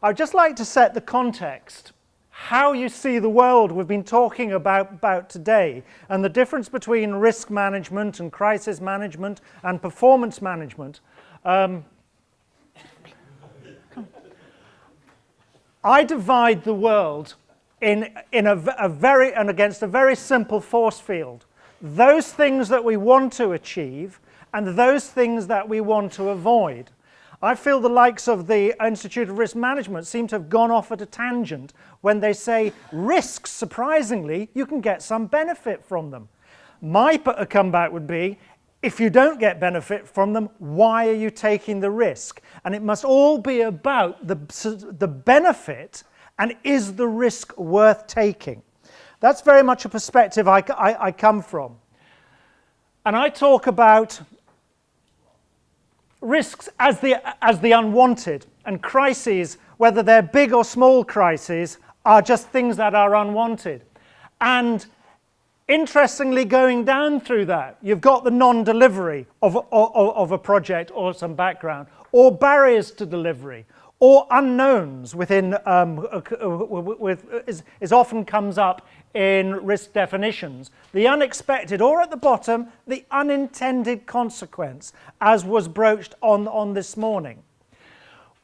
I'd just like to set the context, how you see the world we've been talking about today, and the difference between risk management and crisis management and performance management. I divide the world in against a very simple force field. Those things that we want to achieve and those things that we want to avoid. I feel the likes of the Institute of Risk Management seem to have gone off at a tangent when they say risks, surprisingly, you can get some benefit from them. My comeback would be, if you don't get benefit from them, why are you taking the risk? And it must all be about the benefit, and is the risk worth taking? That's very much a perspective I come from. And I talk about risks as the unwanted, and crises, whether they're big or small crises, are just things that are unwanted. And interestingly, going down through that, you've got the non-delivery of a project or some background, or barriers to delivery, or unknowns within is often comes up in risk definitions. The unexpected, or at the bottom, the unintended consequence, as was broached on this morning.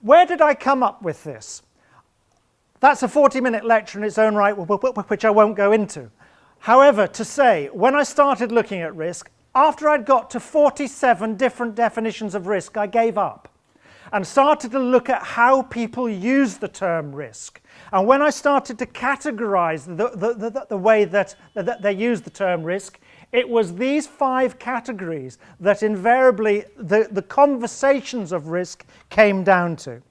Where did I come up with this? That's a 40-minute lecture in its own right, which I won't go into. However, to say, when I started looking at risk, after I'd got to 47 different definitions of risk, I gave up and started to look at how people use the term risk. And when I started to categorize the way that they use the term risk, it was these 5 categories that invariably the conversations of risk came down to.